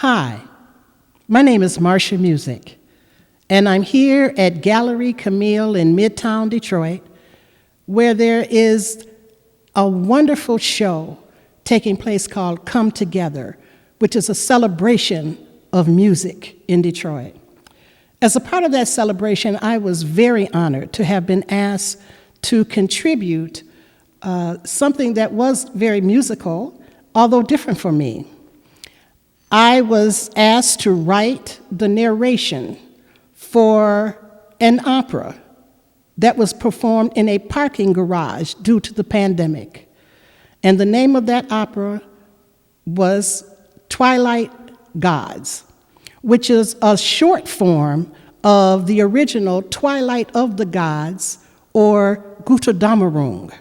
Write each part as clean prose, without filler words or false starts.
Hi, my name is Marsha Music, and I'm here at Galerie Camille in Midtown Detroit, where there is a wonderful show taking place called Come Together, which is a celebration of music in Detroit. As a part of that celebration, I was very honored to have been asked to contribute something that was very musical, although different for me. I was asked to write the narration for an opera that was performed in a parking garage due to the pandemic. And the name of that opera was Twilight Gods, which is a short form of the original Twilight of the Gods, or Götterdämmerung,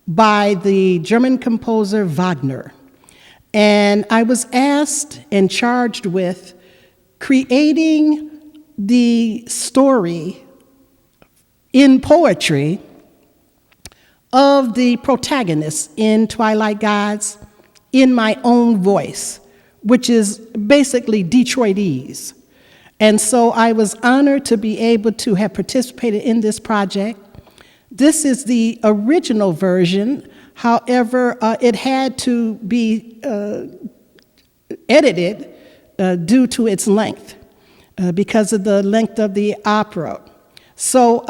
by the German composer Wagner. And I was asked and charged with creating the story in poetry of the protagonist in Twilight Gods in my own voice, which is basically Detroitese. And so I was honored to be able to have participated in this project. This is the original version. However, it had to be edited due to its length, because of the length of the opera. So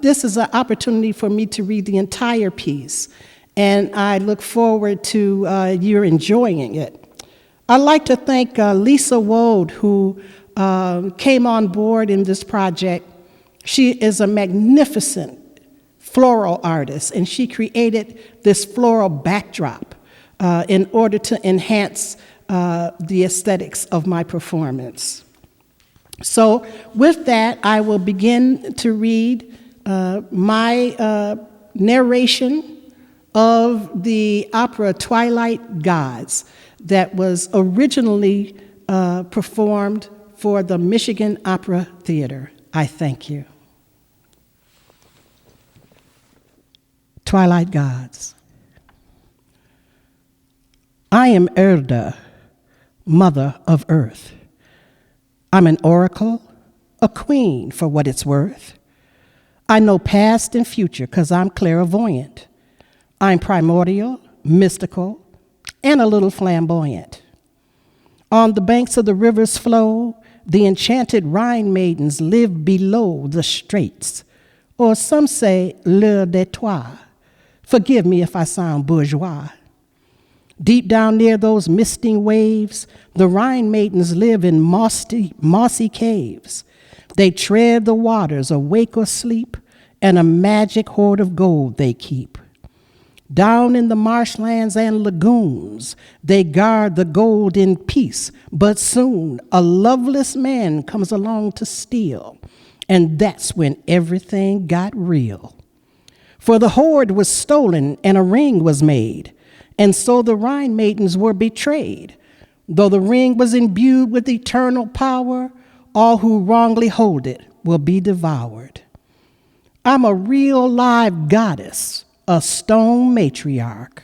this is an opportunity for me to read the entire piece, and I look forward to your enjoying it. I'd like to thank Lisa Wode, who came on board in this project. She is a magnificent floral artist, and she created this floral backdrop in order to enhance the aesthetics of my performance. So with that, I will begin to read my narration of the opera Twilight Gods that was originally performed for the Michigan Opera Theater. I thank you. Twilight Gods. I am Erda, mother of earth. I'm an oracle, a queen for what it's worth. I know past and future because I'm clairvoyant. I'm primordial, mystical, and a little flamboyant. On the banks of the river's flow, the enchanted Rhine maidens live below the straits, or some say l'heure des toits. Forgive me if I sound bourgeois. Deep down near those misting waves, the Rhine maidens live in mossy caves. They tread the waters, awake or sleep, and a magic hoard of gold they keep. Down in the marshlands and lagoons, they guard the gold in peace, but soon a loveless man comes along to steal, and that's when everything got real. For the hoard was stolen and a ring was made, and so the Rhine maidens were betrayed. Though the ring was imbued with eternal power, all who wrongly hold it will be devoured. I'm a real live goddess, a stone matriarch.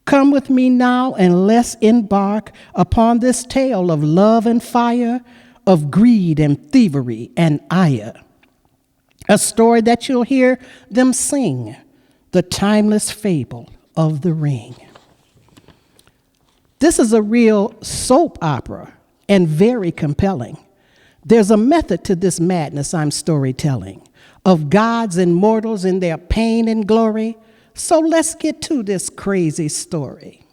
Come with me now and let's embark upon this tale of love and fire, of greed and thievery and ire. A story that you'll hear them sing, the timeless fable of the ring. This is a real soap opera and very compelling. There's a method to this madness I'm storytelling, of gods and mortals in their pain and glory. So let's get to this crazy story.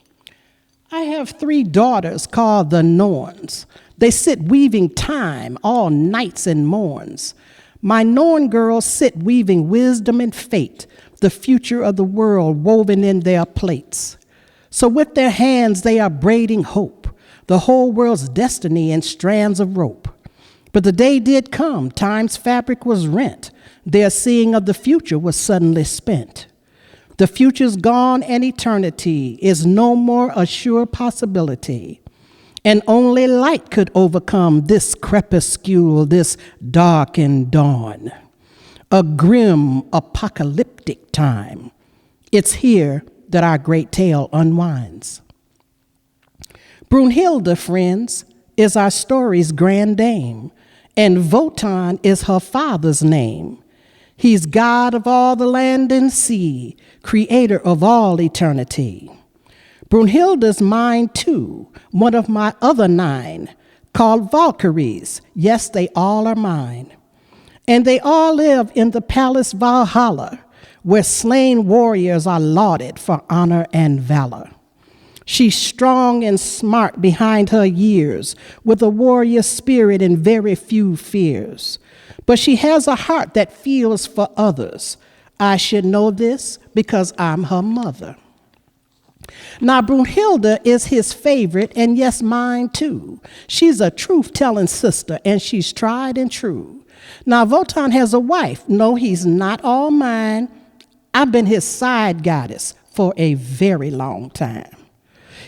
I have 3 daughters called the Norns. They sit weaving time all nights and morns. My Norn girls sit weaving wisdom and fate, the future of the world woven in their plates. So with their hands they are braiding hope, the whole world's destiny in strands of rope. But the day did come, time's fabric was rent, their seeing of the future was suddenly spent. The future's gone and eternity is no more a sure possibility. And only light could overcome this crepuscule, this darkened dawn. A grim, apocalyptic time. It's here that our great tale unwinds. Brunhilde, friends, is our story's grand dame, and Wotan is her father's name. He's God of all the land and sea, creator of all eternity. Brunhilde's mine too, one of my other 9, called Valkyries. Yes, they all are mine. And they all live in the palace Valhalla, where slain warriors are lauded for honor and valor. She's strong and smart behind her years, with a warrior spirit and very few fears. But she has a heart that feels for others. I should know this because I'm her mother. Now, Brunhilde is his favorite, and yes, mine too. She's a truth-telling sister, and she's tried and true. Now, Wotan has a wife. No, he's not all mine. I've been his side goddess for a very long time.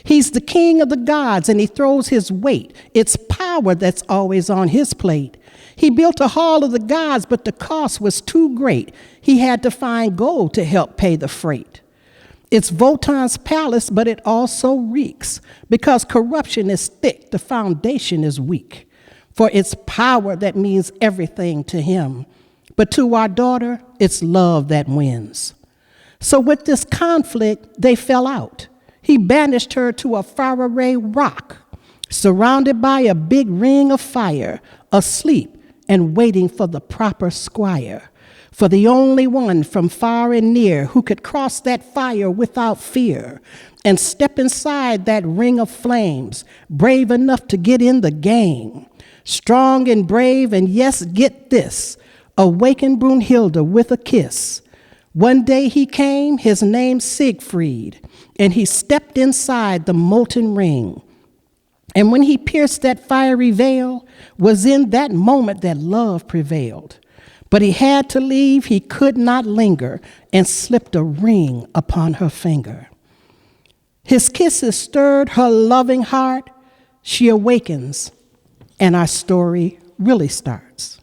He's the king of the gods, and he throws his weight. It's power that's always on his plate. He built a hall of the gods, but the cost was too great. He had to find gold to help pay the freight. It's Wotan's palace, but it also reeks. Because corruption is thick, the foundation is weak. For it's power that means everything to him. But to our daughter, it's love that wins. So with this conflict, they fell out. He banished her to a faraway rock, surrounded by a big ring of fire, asleep and waiting for the proper squire, for the only one from far and near who could cross that fire without fear and step inside that ring of flames, brave enough to get in the game. Strong and brave, and yes, get this, awaken Brunhilde with a kiss. One day he came, his name Siegfried, and he stepped inside the molten ring. And when he pierced that fiery veil, was in that moment that love prevailed. But he had to leave, he could not linger, and slipped a ring upon her finger. His kisses stirred her loving heart. She awakens, and our story really starts.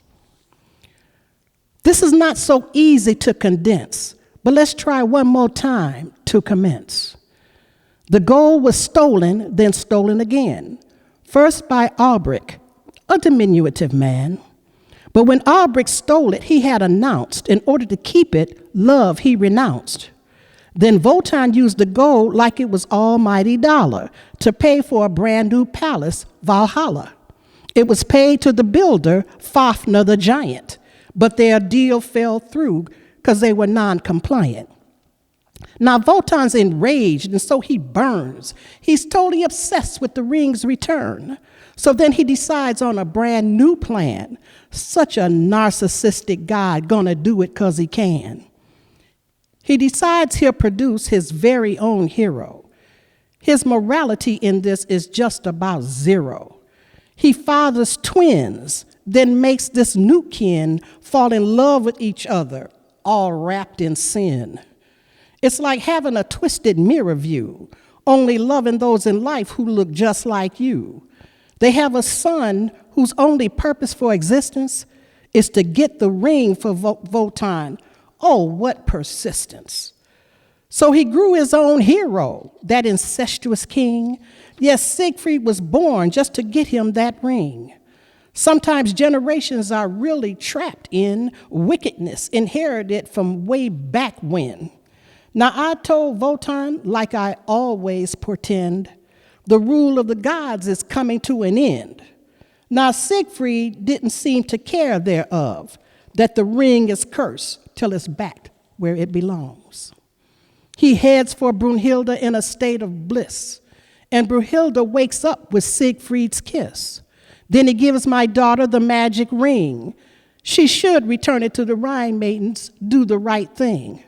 This is not so easy to condense, but let's try one more time to commence. The gold was stolen, then stolen again, first by Albric, a diminutive man. But when Albric stole it, he had announced, in order to keep it, love he renounced. Then Wotan used the gold like it was almighty dollar to pay for a brand new palace, Valhalla. It was paid to the builder, Fafnir the giant, but their deal fell through because they were non-compliant. Now Wotan's enraged, and so he burns. He's totally obsessed with the ring's return. So then he decides on a brand new plan. Such a narcissistic god, gonna do it because he can. He decides he'll produce his very own hero. His morality in this is just about zero. He fathers twins, then makes this new kin fall in love with each other, all wrapped in sin. It's like having a twisted mirror view, only loving those in life who look just like you. They have a son whose only purpose for existence is to get the ring for Wotan. Oh, what persistence. So he grew his own hero, that incestuous king. Yes, Siegfried was born just to get him that ring. Sometimes generations are really trapped in wickedness inherited from way back when. Now I told Wotan, like I always portend, the rule of the gods is coming to an end. Now Siegfried didn't seem to care thereof, that the ring is cursed till it's back where it belongs. He heads for Brunhilde in a state of bliss, and Brunhilde wakes up with Siegfried's kiss. Then he gives my daughter the magic ring. She should return it to the Rhine maidens, do the right thing.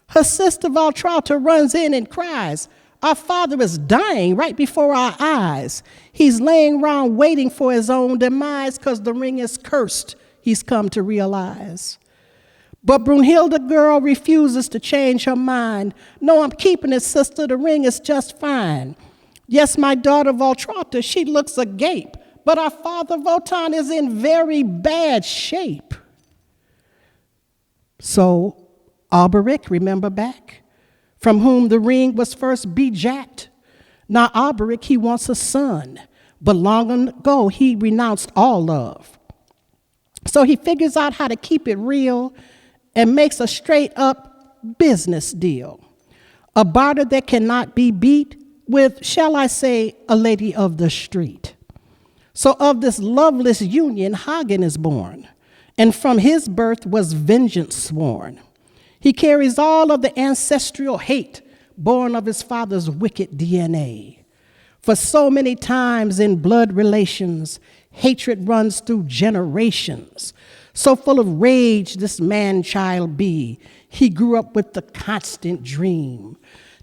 Her sister Valtrauta runs in and cries, "Our father is dying right before our eyes. He's laying around waiting for his own demise because the ring is cursed," he's come to realize. But Brunhilde girl refuses to change her mind. "No, I'm keeping it, sister. The ring is just fine. Yes, my daughter Valtrauta, she looks agape, but our father Wotan is in very bad shape." So Alberic, remember back, from whom the ring was first bejacked. Now Alberic, he wants a son, but long ago he renounced all love. So he figures out how to keep it real and makes a straight up business deal. A barter that cannot be beat with, shall I say, a lady of the street. So of this loveless union, Hagen is born, and from his birth was vengeance sworn. He carries all of the ancestral hate born of his father's wicked DNA. For so many times in blood relations, hatred runs through generations. So full of rage this man-child be, he grew up with the constant dream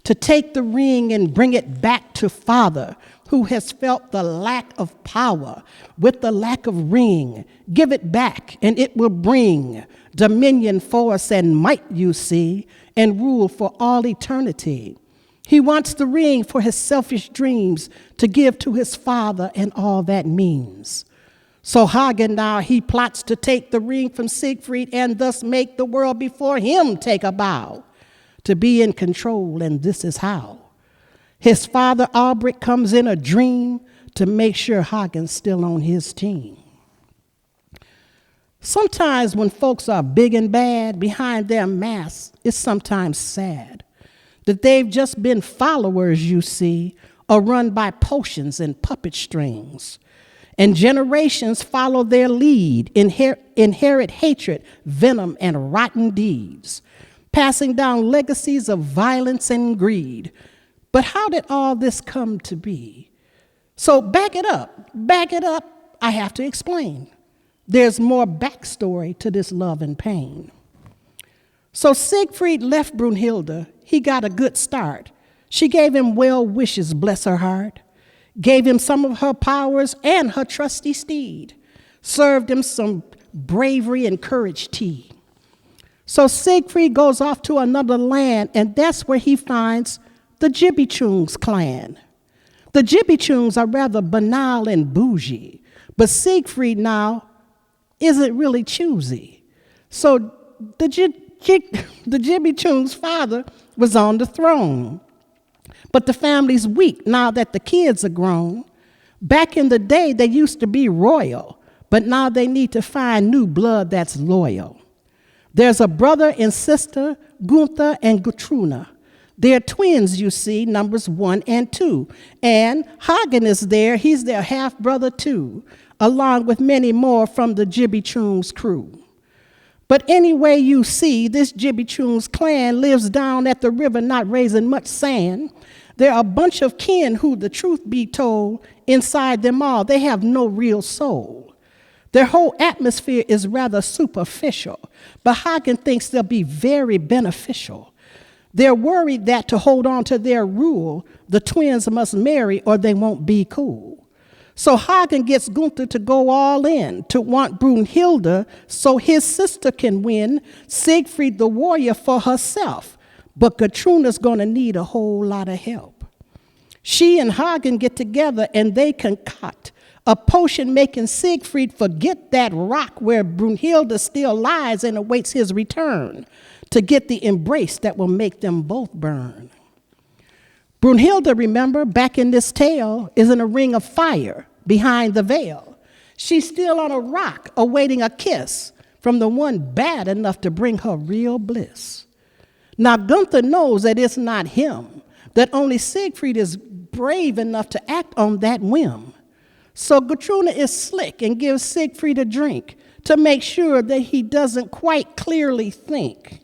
to take the ring and bring it back to father, who has felt the lack of power with the lack of ring. Give it back, and it will bring dominion, force, and might, you see, and rule for all eternity. He wants the ring for his selfish dreams to give to his father and all that means. So Hagen now, he plots to take the ring from Siegfried and thus make the world before him take a bow to be in control, and this is how. His father, Albrecht, comes in a dream to make sure Hagen's still on his team. Sometimes when folks are big and bad, behind their masks, it's sometimes sad that they've just been followers, you see, or run by potions and puppet strings. And generations follow their lead, inherit hatred, venom, and rotten deeds, passing down legacies of violence and greed. But how did all this come to be? So back it up, I have to explain. There's more backstory to this love and pain. So Siegfried left Brunhilde. He got a good start. She gave him well wishes, bless her heart, gave him some of her powers and her trusty steed, served him some bravery and courage tea. So Siegfried goes off to another land, and that's where he finds the Gibichungs clan. The Gibichungs are rather banal and bougie, but Siegfried now isn't really choosy. So the Gibichungs' father was on the throne, but the family's weak now that the kids are grown. Back in the day, they used to be royal, but now they need to find new blood that's loyal. There's a brother and sister, Gunther and Gutruna. They're twins, you see, numbers 1 and 2. And Hagen is there, he's their half-brother too, along with many more from the Gibichungs crew. But anyway you see, this Gibichungs clan lives down at the river, not raising much sand. They're a bunch of kin who, the truth be told, inside them all, they have no real soul. Their whole atmosphere is rather superficial, but Hagen thinks they'll be very beneficial. They're worried that to hold on to their rule, the twins must marry or they won't be cool. So Hagen gets Gunther to go all in, to want Brunhilde so his sister can win Siegfried the warrior for herself. But Gutruna's gonna need a whole lot of help. She and Hagen get together and they concoct a potion making Siegfried forget that rock where Brunhilde still lies and awaits his return to get the embrace that will make them both burn. Brunhilde, remember, back in this tale, is in a ring of fire behind the veil. She's still on a rock awaiting a kiss from the one bad enough to bring her real bliss. Now Gunther knows that it's not him, that only Siegfried is brave enough to act on that whim. So Gutruna is slick and gives Siegfried a drink to make sure that he doesn't quite clearly think.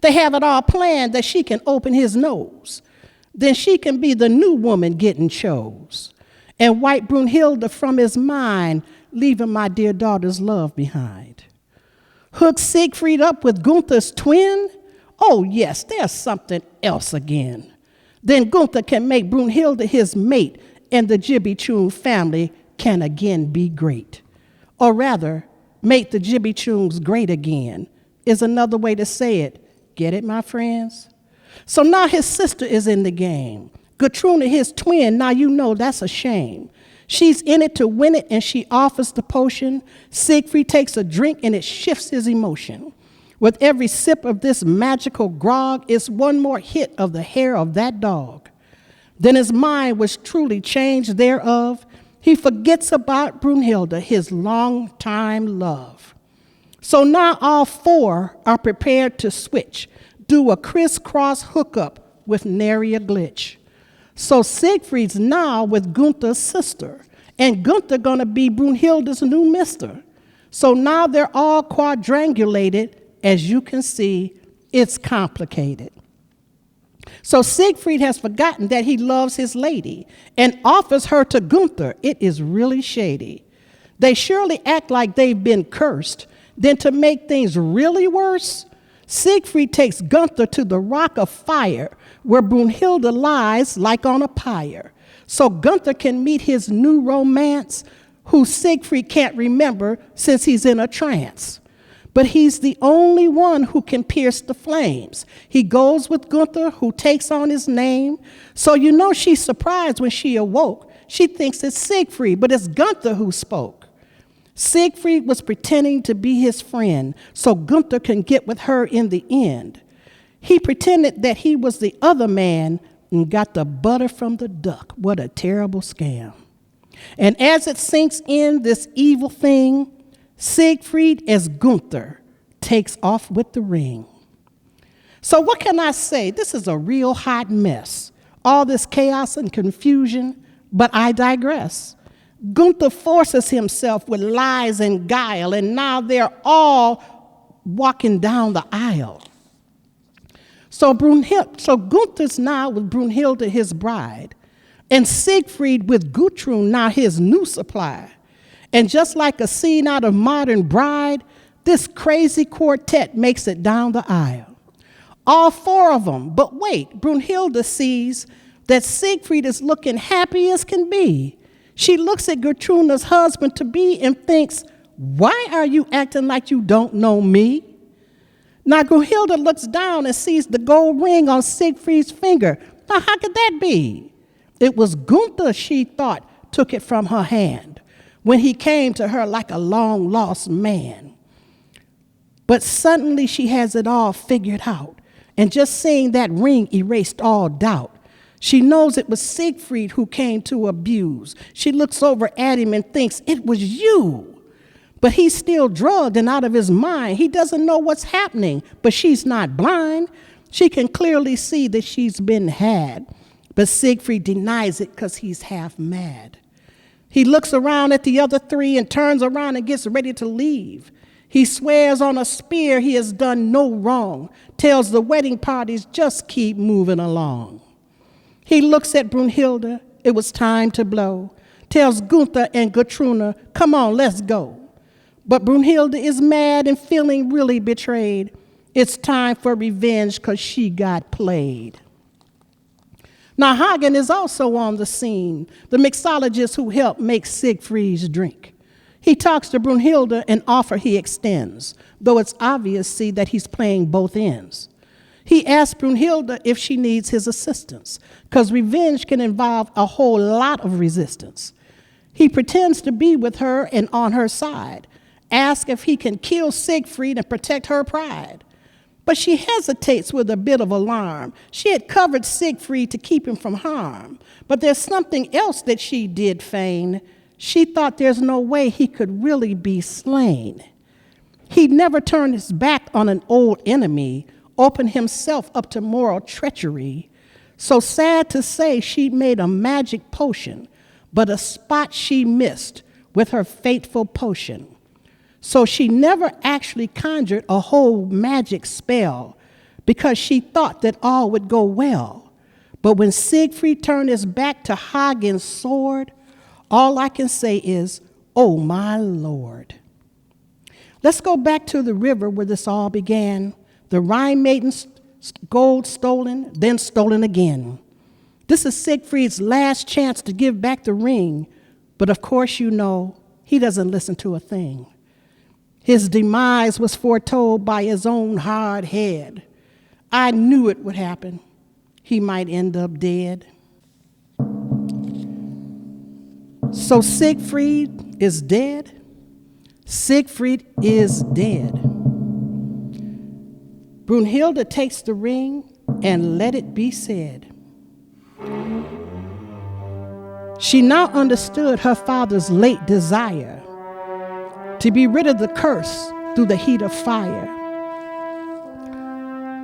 They have it all planned that she can open his nose. Then she can be the new woman getting chose and wipe Brunhilde from his mind, leaving my dear daughter's love behind. Hook Siegfried up with Gunther's twin? Oh yes, there's something else again. Then Gunther can make Brunhilde his mate, and the Gibichung family can again be great. Or rather, make the Gibichungs great again is another way to say it. Get it, my friends? So now his sister is in the game. Gutruna, his twin, now you know that's a shame. She's in it to win it, and she offers the potion. Siegfried takes a drink, and it shifts his emotion. With every sip of this magical grog, it's one more hit of the hair of that dog. Then his mind was truly changed thereof. He forgets about Brunhilde, his long-time love. So now all four are prepared to switch, do a crisscross hookup with nary a glitch. So Siegfried's now with Gunther's sister, and Gunther gonna be Brunhilde's new mister. So now they're all quadrangulated. As you can see, it's complicated. So Siegfried has forgotten that he loves his lady and offers her to Gunther. It is really shady. They surely act like they've been cursed. Then to make things really worse, Siegfried takes Gunther to the rock of fire where Brunhilde lies like on a pyre. So Gunther can meet his new romance, who Siegfried can't remember since he's in a trance. But he's the only one who can pierce the flames. He goes with Gunther, who takes on his name. So you know she's surprised when she awoke. She thinks it's Siegfried, but it's Gunther who spoke. Siegfried was pretending to be his friend so Gunther can get with her in the end. He pretended that he was the other man and got the butter from the duck. What a terrible scam. And as it sinks in, this evil thing, Siegfried as Gunther takes off with the ring. So what can I say? This is a real hot mess. All this chaos and confusion, but I digress. Gunther forces himself with lies and guile, and now they're all walking down the aisle. So Gunther's now with Brunhilde, his bride, and Siegfried with Gudrun, now his new supply. And just like a scene out of Modern Bride, this crazy quartet makes it down the aisle. All four of them, but wait, Brunhilde sees that Siegfried is looking happy as can be. She looks at Gertrude's husband-to-be and thinks, why are you acting like you don't know me? Now Brunhilde looks down and sees the gold ring on Siegfried's finger. Now how could that be? It was Gunther, she thought, took it from her hand when he came to her like a long-lost man. But suddenly she has it all figured out, and just seeing that ring erased all doubt. She knows it was Siegfried who came to abuse. She looks over at him and thinks, it was you. But he's still drugged and out of his mind. He doesn't know what's happening, but she's not blind. She can clearly see that she's been had. But Siegfried denies it because he's half mad. He looks around at the other three and turns around and gets ready to leave. He swears on a spear he has done no wrong, tells the wedding parties just keep moving along. He looks at Brunhilde, it was time to blow, tells Gunther and Gertrude, come on, let's go. But Brunhilde is mad and feeling really betrayed. It's time for revenge because she got played. Now Hagen is also on the scene, the mixologist who helped make Siegfried's drink. He talks to Brunhilde, an offer he extends, though it's obvious, see, that he's playing both ends. He asks Brunhilde if she needs his assistance, because revenge can involve a whole lot of resistance. He pretends to be with her and on her side, asks if he can kill Siegfried and protect her pride. But she hesitates with a bit of alarm. She had covered Siegfried to keep him from harm, but there's something else that she did feign. She thought there's no way he could really be slain. He'd never turned his back on an old enemy, opened himself up to moral treachery. So sad to say, she made a magic potion, but a spot she missed with her fateful potion. So she never actually conjured a whole magic spell because she thought that all would go well. But when Siegfried turned his back to Hagen's sword, all I can say is, oh my Lord. Let's go back to the river where this all began. The Rhine maiden's gold stolen, then stolen again. This is Siegfried's last chance to give back the ring, but of course you know he doesn't listen to a thing. His demise was foretold by his own hard head. I knew it would happen. He might end up dead. So Siegfried is dead. Siegfried is dead. Brunhilde takes the ring and let it be said. She now understood her father's late desire to be rid of the curse through the heat of fire.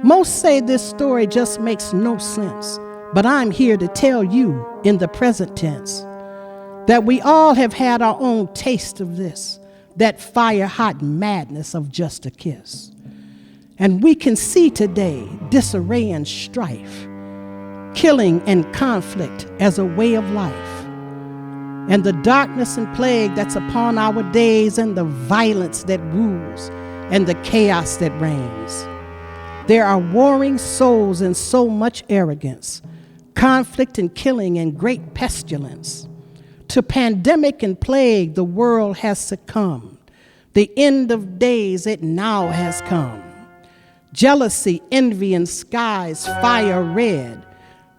Most say this story just makes no sense, but I'm here to tell you in the present tense that we all have had our own taste of this, that fire-hot madness of just a kiss. And we can see today disarray and strife, killing and conflict as a way of life, and the darkness and plague that's upon our days, and the violence that rules, and the chaos that reigns. There are warring souls and so much arrogance, conflict and killing and great pestilence. To pandemic and plague the world has succumbed. The end of days, it now has come. Jealousy, envy, and skies fire red,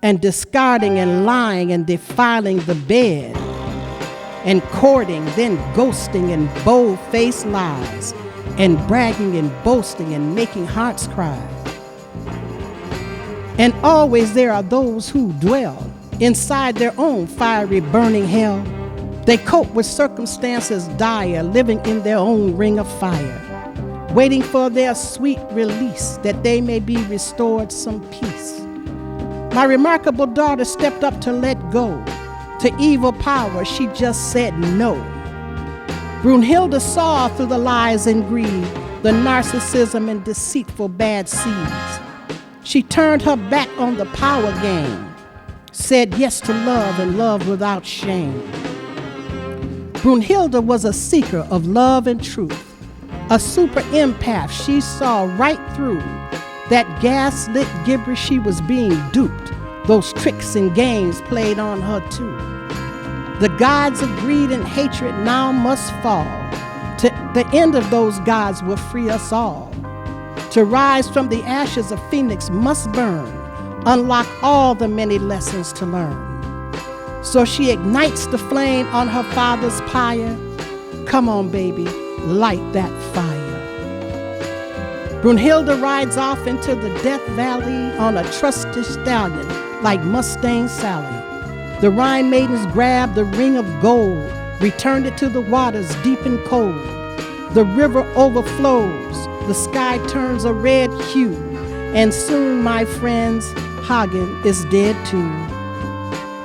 and discarding and lying and defiling the bed, and courting, then ghosting and bold-faced lies, and bragging and boasting and making hearts cry. And always there are those who dwell inside their own fiery burning hell. They cope with circumstances dire, living in their own ring of fire, waiting for their sweet release that they may be restored some peace. My remarkable daughter stepped up to let go. To evil power, she just said no. Brunhilde saw through the lies and greed, the narcissism and deceitful bad seeds. She turned her back on the power game, said yes to love and love without shame. Brunhilde was a seeker of love and truth, a super empath. She saw right through that gaslit gibberish. She was being duped, those tricks and games played on her too. The gods of greed and hatred now must fall. To the end of those gods will free us all. To rise from the ashes of Phoenix must burn, unlock all the many lessons to learn. So she ignites the flame on her father's pyre. Come on, baby, light that fire. Brunhilde rides off into the Death Valley on a trusty stallion like Mustang Sally. The Rhine maidens grabbed the ring of gold, returned it to the waters deep and cold. The river overflows, the sky turns a red hue, and soon, my friends, Hagen is dead too.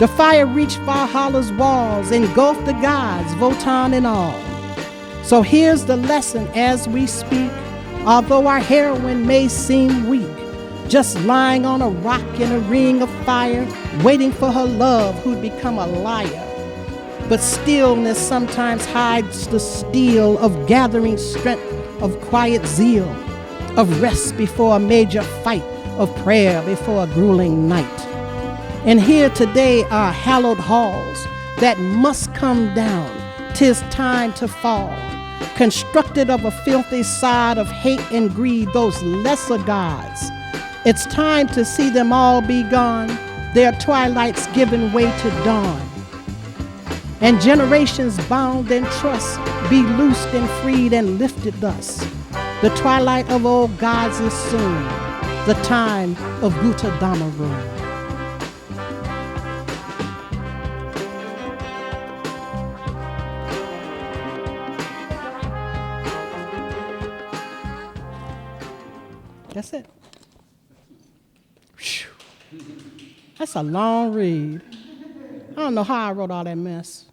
The fire reached Valhalla's walls, engulfed the gods, Wotan and all. So here's the lesson as we speak. Although our heroine may seem weak, just lying on a rock in a ring of fire, waiting for her love who'd become a liar. But stillness sometimes hides the steel of gathering strength, of quiet zeal, of rest before a major fight, of prayer before a grueling night. And here today are hallowed halls that must come down. 'Tis time to fall, constructed of a filthy sod of hate and greed, those lesser gods. It's time to see them all be gone, their twilights giving way to dawn. And generations bound in trust be loosed and freed and lifted thus. The twilight of old gods is soon, the time of Gutta Damaru. That's it. Whew. That's a long read. I don't know how I wrote all that mess.